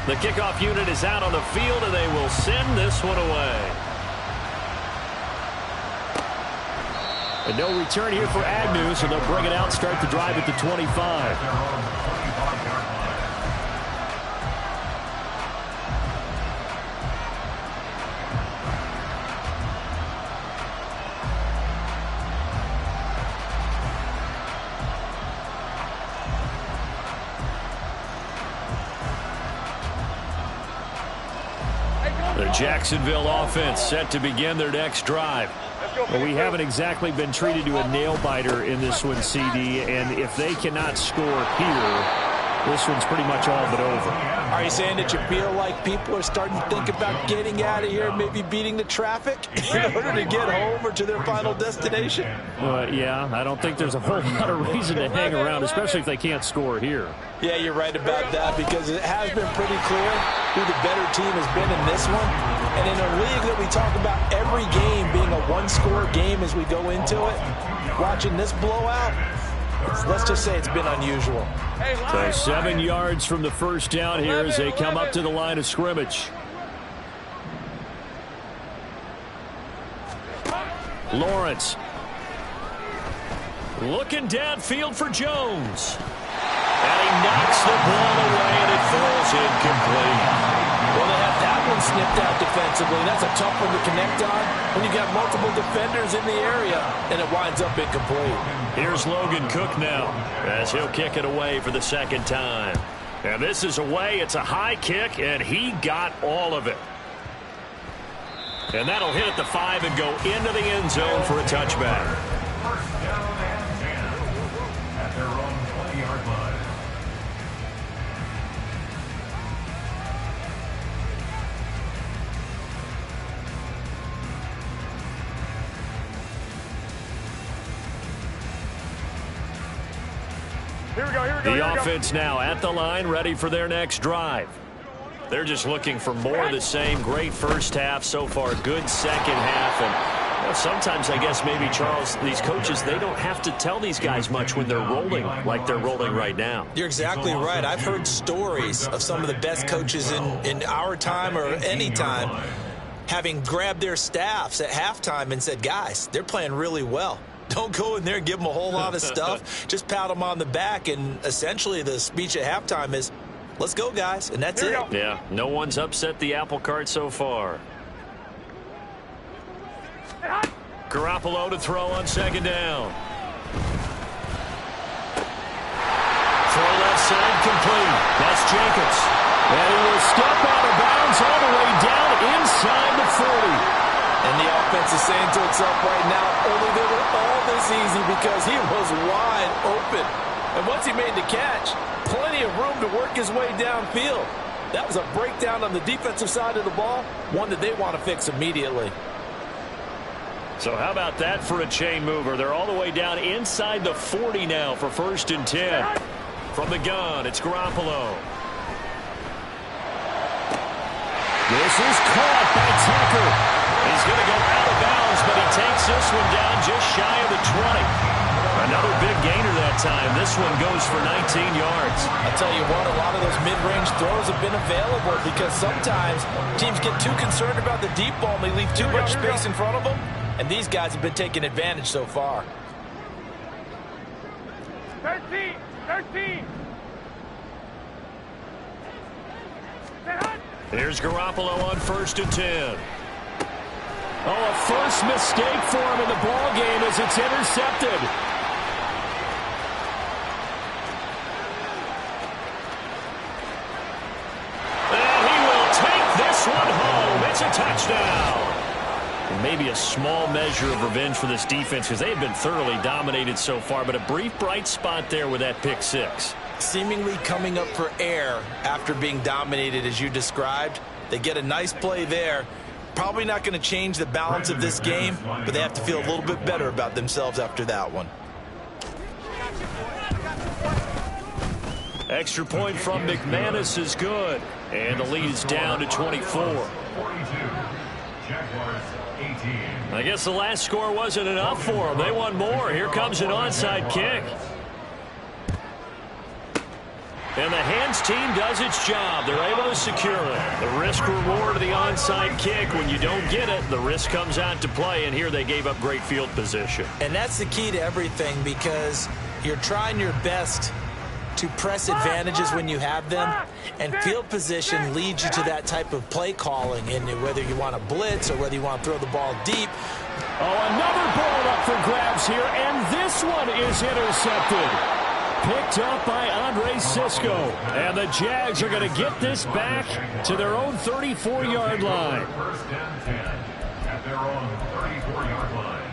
The kickoff unit is out on the field, and they will send this one away. And no return here for Agnew, so they'll bring it out, start the drive at the 25. The Jacksonville offense set to begin their next drive. Well, we haven't exactly been treated to a nail-biter in this one, CD, and if they cannot score here, this one's pretty much all but over. Are you saying that you feel like people are starting to think about getting out of here, maybe beating the traffic in order to get home or to their final destination? Yeah, I don't think there's a whole lot of reason to hang around, especially if they can't score here. Yeah, you're right about that, because it has been pretty clear who the better team has been in this one. And in a league that we talk about every game being a one-score game as we go into it, watching this blowout, let's just say it's been unusual. So 7 yards from the first down here as they come up to the line of scrimmage. Lawrence. Looking downfield for Jones. And he knocks the ball away, and it falls incomplete. Well, they have that one snipped out defensively. That's a tough one to connect on when you got multiple defenders in the area, and it winds up incomplete. Here's Logan Cook now as he'll kick it away for the second time. And this is away. It's a high kick, and he got all of it. And that'll hit at the 5 and go into the end zone for a touchback. First down and 10 at their own 20-yard line. The offense now at the line, ready for their next drive. They're just looking for more of the same. Great first half so far, good second half. And sometimes, I guess, maybe, Charles, these coaches, they don't have to tell these guys much when they're rolling like they're rolling right now. You're exactly right. I've heard stories of some of the best coaches in our time or any time having grabbed their staffs at halftime and said, guys, they're playing really well. Don't go in there and give them a whole lot of stuff. Just pat them on the back, and essentially the speech at halftime is, let's go, guys, and that's it. Yeah, no one's upset the apple cart so far. Garoppolo to throw on second down. Throw left side complete. That's Jacobs. And he will step out of bounds all the way down inside the 40. And the offense is saying to itself right now, only they were all this easy because he was wide open. And once he made the catch, plenty of room to work his way downfield. That was a breakdown on the defensive side of the ball, one that they want to fix immediately. So how about that for a chain mover? They're all the way down inside the 40 now for 1st and 10. From the gun, it's Garoppolo. This is caught by Tucker. He's going to go out of bounds, but he takes this one down just shy of the 20. Another big gainer that time. This one goes for 19 yards. I'll tell you what, a lot of those mid-range throws have been available because sometimes teams get too concerned about the deep ball and they leave too much space in front of them. And these guys have been taking advantage so far. 13. Here's Garoppolo on 1st and 10. Oh, a first mistake for him in the ball game as it's intercepted. And he will take this one home. It's a touchdown. Maybe a small measure of revenge for this defense because they have been thoroughly dominated so far, but a brief bright spot there with that pick six. Seemingly coming up for air after being dominated as you described. They get a nice play there. Probably not going to change the balance of this game, but they have to feel a little bit better about themselves after that one. Extra point from McManus is good, and the lead is down to 24. 42. Jaguars 18. I guess the last score wasn't enough for them. They want more. Here comes an onside kick. And the hands team does its job. They're able to secure it. The risk reward of the onside kick. When you don't get it, the risk comes out to play, and here they gave up great field position. And that's the key to everything, because you're trying your best to press advantages when you have them, and field position leads you to that type of play calling, and whether you want to blitz or whether you want to throw the ball deep. Oh, another ball up for grabs here, and this one is intercepted. Picked up by Andre Cisco. And the Jags are going to get this back to their own 34-yard line. First down 10 at their own 34-yard line.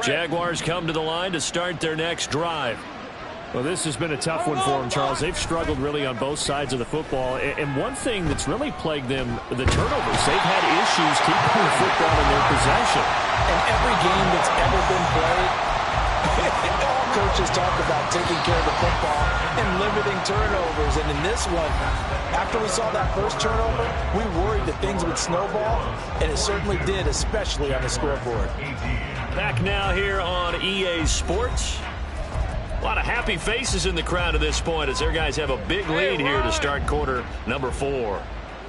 Jaguars come to the line to start their next drive. Well, this has been a tough one for them, Charles. They've struggled really on both sides of the football. And one thing that's really plagued them, the turnovers. They've had issues keeping the football in their possession. And every game that's ever been played, all coaches talk about taking care of the football and limiting turnovers. And in this one, after we saw that first turnover, we worried that things would snowball, and it certainly did, especially on the scoreboard. Back now here on EA Sports. A lot of happy faces in the crowd at this point as their guys have a big lead here to start quarter number 4.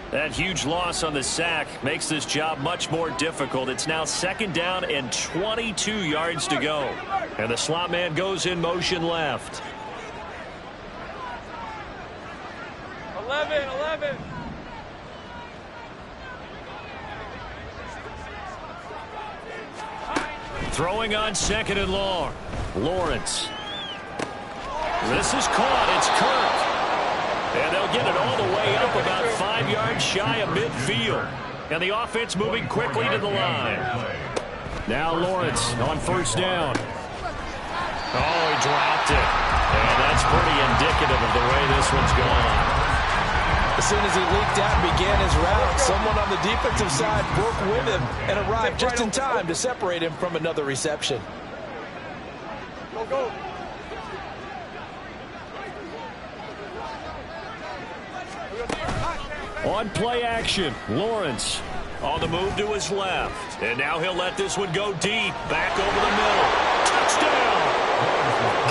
That huge loss on the sack makes this job much more difficult. It's now second down and 22 yards to go. And the slot man goes in motion left. 11. Throwing on second and long. Lawrence. This is caught. It's Kirk. And they'll get it all the way up about 5 yards shy of midfield. And the offense moving quickly to the line. Now Lawrence on first down. Oh, he dropped it. And that's pretty indicative of the way this one's gone. As soon as he leaked out and began his route, someone on the defensive side broke with him and arrived just in time to separate him from another reception. Go. On play action, Lawrence. On the move to his left. And now he'll let this one go deep. Back over the middle. Touchdown!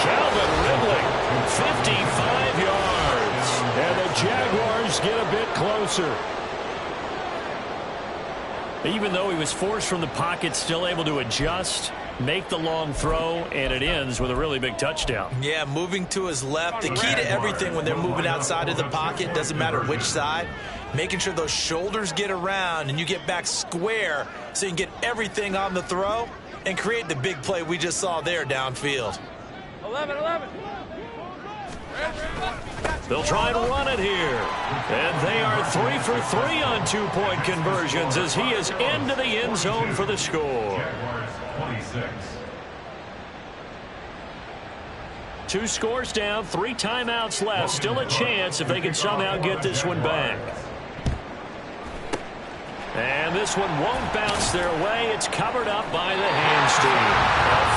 Calvin Ridley, 55 yards. And the Jaguars get a bit closer. Even though he was forced from the pocket, still able to adjust, make the long throw, and it ends with a really big touchdown. Yeah, moving to his left. The key to everything when they're moving outside of the pocket, doesn't matter which side, making sure those shoulders get around and you get back square so you can get everything on the throw and create the big play we just saw there downfield. 11. They'll try and run it here. And they are 3 for 3 on two-point conversions as he is into the end zone for the score. Jaguars 26. 2 scores down, 3 timeouts left. Still a chance if they can somehow get this one back. And this one won't bounce their way. It's covered up by the hands team.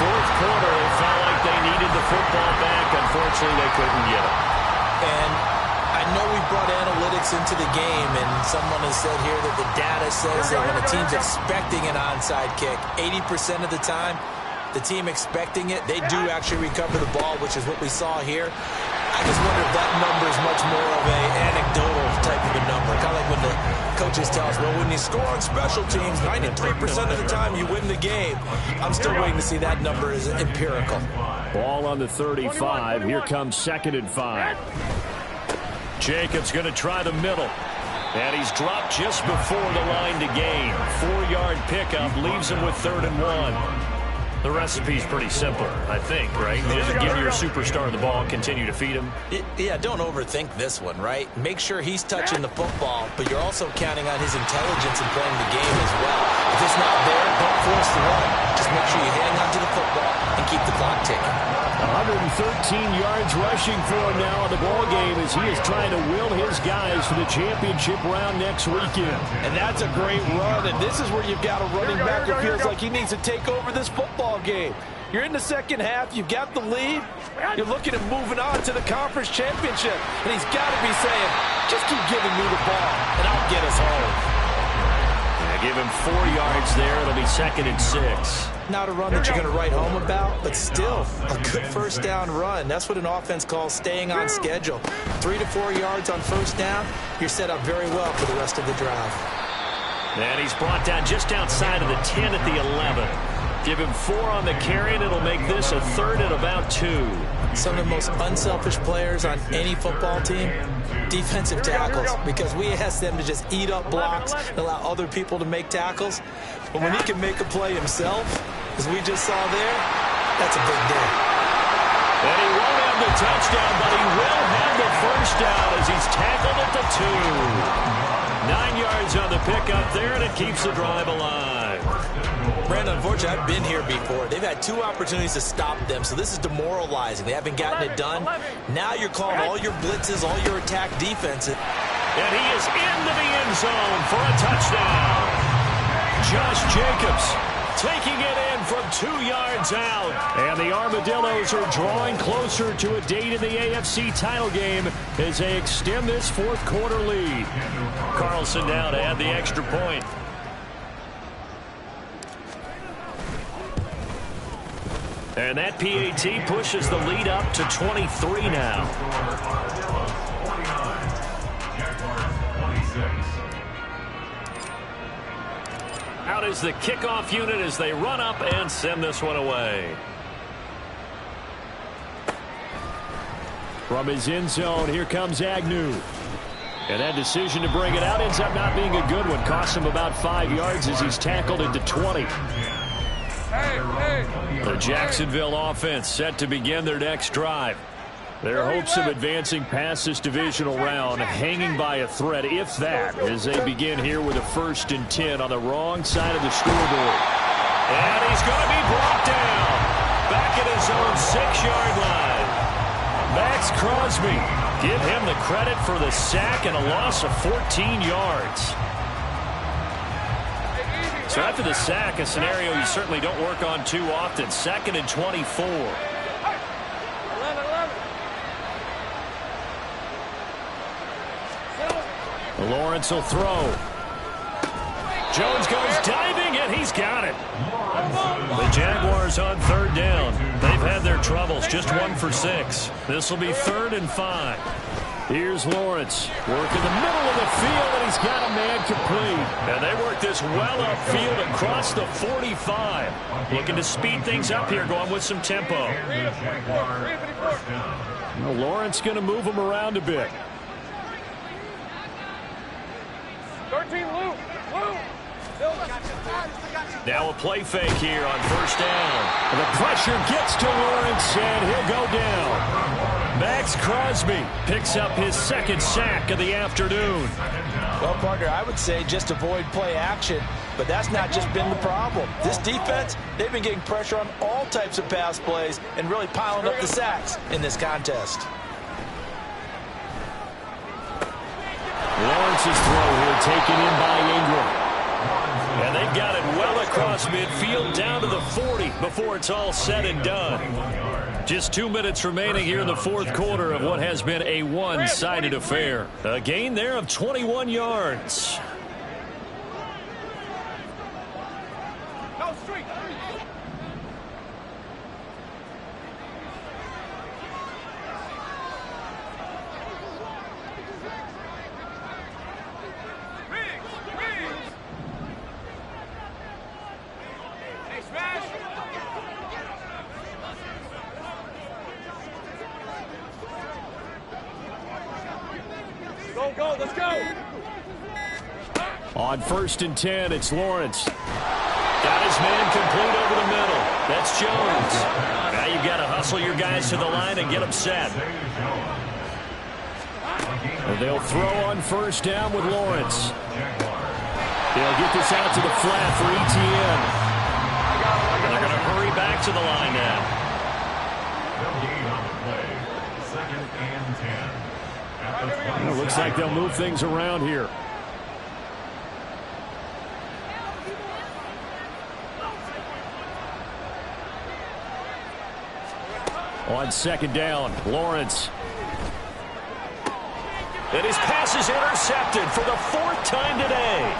Fourth quarter, it felt like they needed the football back. Unfortunately, they couldn't get it. And I know we brought analytics into the game, and someone has said here that the data says that when a team's expecting an onside kick, 80% of the time, the team expecting it, they do actually recover the ball, which is what we saw here. I just wonder if that number is much more of an anecdotal type of a number. Kind of like when the coaches tell us, well, when you score on special teams, 93% of the time you win the game. I'm still waiting to see that number is empirical. Ball on the 35. Here comes 2nd and 5. Jacobs going to try the middle. And he's dropped just before the line to gain. 4-yard pickup leaves him with 3rd and 1. The recipe's pretty simple, I think, right? You just give your superstar the ball and continue to feed him. Yeah, don't overthink this one, right? Make sure he's touching the football, but you're also counting on his intelligence in playing the game as well. If it's not there, don't force the run. Just make sure you hang on to the football and keep the clock ticking. 113 yards rushing for him now in the ball game as he is trying to will his guys to the championship round next weekend. And that's a great run, and this is where you've got a running back who feels like he needs to take over this football game. You're in the second half, you've got the lead, you're looking at moving on to the conference championship, and he's got to be saying, just keep giving me the ball, and I'll get us home. And give him 4 yards there. It'll be 2nd and 6. Not a run that you're going to write home about, but still a good first down run. That's what an offense calls staying on schedule. 3 to 4 yards on first down, you're set up very well for the rest of the drive. And he's brought down just outside of the 10 at the 11. Give him 4 on the carry, and it'll make this a 3rd and about 2. Some of the most unselfish players on any football team, defensive tackles, because we ask them to just eat up blocks and allow other people to make tackles. But when he can make a play himself, as we just saw there, that's a big day. And he won't have the touchdown, but he will have the first down as he's tackled at the 2. 9 yards on the pickup there, and it keeps the drive alive. Brandon, unfortunately, I've been here before. They've had 2 opportunities to stop them, so this is demoralizing. They haven't gotten it done. Now you're calling all your blitzes, all your attack defenses. And he is into the end zone for a touchdown. Josh Jacobs taking it in from 2 yards out. And the Armadillos are drawing closer to a date in the AFC title game as they extend this 4th quarter lead. Carlson now to add the extra point. And that PAT pushes the lead up to 23 now. Out is the kickoff unit as they run up and send this one away. From his end zone, here comes Agnew. And that decision to bring it out ends up not being a good one. Costs him about 5 yards as he's tackled into 20. The Jacksonville offense set to begin their next drive. Their hopes of advancing past this divisional round hanging by a thread, if that, as they begin here with a 1st and 10 on the wrong side of the scoreboard. And he's going to be brought down back at his own 6-yard line. Max Crosby, give him the credit for the sack and a loss of 14 yards. So after the sack, a scenario you certainly don't work on too often. 2nd and 24. Lawrence will throw. Jones goes diving, and he's got it. The Jaguars on 3rd down. They've had their troubles, just 1 for 6. This will be 3rd and 5. Here's Lawrence. Work in the middle of the field, and he's got a man complete. And they work this well upfield across the 45. Looking to speed things up here, going with some tempo. Well, Lawrence going to move him around a bit. 13, Luke. Now a play fake here on 1st down. And the pressure gets to Lawrence, and he'll go down. Max Crosby picks up his 2nd sack of the afternoon. Well, partner, I would say just avoid play action, but that's not just been the problem. This defense, they've been getting pressure on all types of pass plays and really piling up the sacks in this contest. Lawrence's throw here taken in by Ingram. And they've got it well across midfield down to the 40 before it's all said and done. Just 2 minutes remaining here in the 4th quarter of what has been a one-sided affair. A gain there of 21 yards. Let's go. On 1st and 10, it's Lawrence. Got his man complete over the middle. That's Jones. Now you've got to hustle your guys to the line and get them set. And they'll throw on 1st down with Lawrence. They'll get this out to the flat for ETN. And they're going to hurry back to the line now. It looks like they'll move things around here. On 2nd down, Lawrence. And his pass is intercepted for the 4th time today.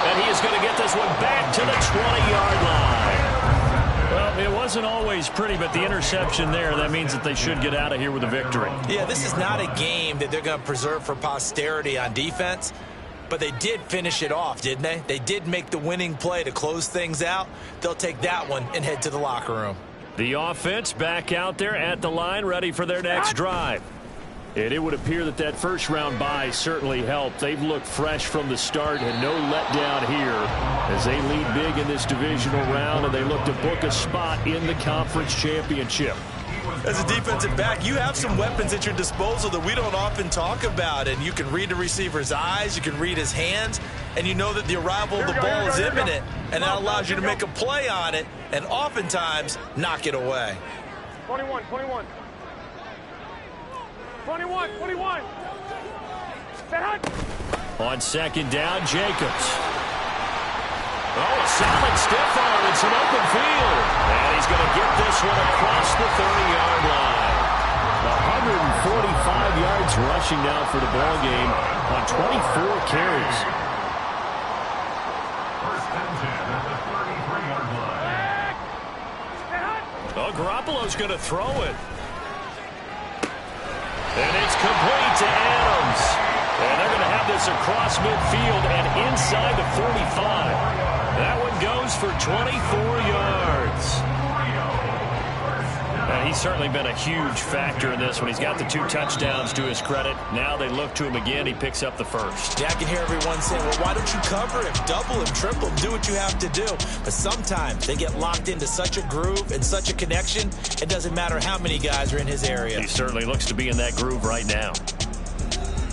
And he is going to get this one back to the 20-yard line. Well, it wasn't always pretty, but the interception there, that means that they should get out of here with a victory. Yeah, this is not a game that they're going to preserve for posterity on defense, but they did finish it off, didn't they? They did make the winning play to close things out. They'll take that one and head to the locker room. The offense back out there at the line, ready for their next drive. And it would appear that that first-round bye certainly helped. They've looked fresh from the start and no letdown here as they lead big in this divisional round, and they look to book a spot in the conference championship. As a defensive back, you have some weapons at your disposal that we don't often talk about, and you can read the receiver's eyes, you can read his hands, and you know that the arrival of the ball is imminent, and that allows you to make a play on it and oftentimes knock it away. 21. 21. Set hut. On second down, Jacobs. Oh, a solid stiff arm. It's an open field. And he's going to get this one across the 30-yard line. 145 yards rushing now for the ball game on 24 carries. First and 10 at the 33-yard line. Set hut. Oh, Garoppolo's going to throw it. And it's complete to Adams. And they're going to have this across midfield and inside the 45. That one goes for 24 yards. And he's certainly been a huge factor in this one. He's got the 2 touchdowns to his credit. Now they look to him again. He picks up the first. Yeah, I can hear everyone saying, well, why don't you cover him, double him, triple him, do what you have to do. But sometimes they get locked into such a groove and such a connection, it doesn't matter how many guys are in his area. He certainly looks to be in that groove right now.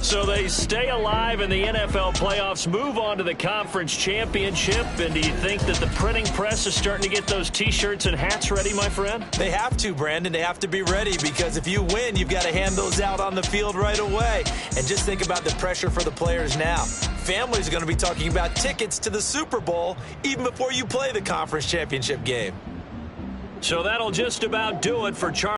So they stay alive in the NFL playoffs, move on to the conference championship. And do you think that the printing press is starting to get those T-shirts and hats ready, my friend? They have to, Brandon. They have to be ready because if you win, you've got to hand those out on the field right away. And just think about the pressure for the players now. Families are going to be talking about tickets to the Super Bowl even before you play the conference championship game. So that'll just about do it for Charlie.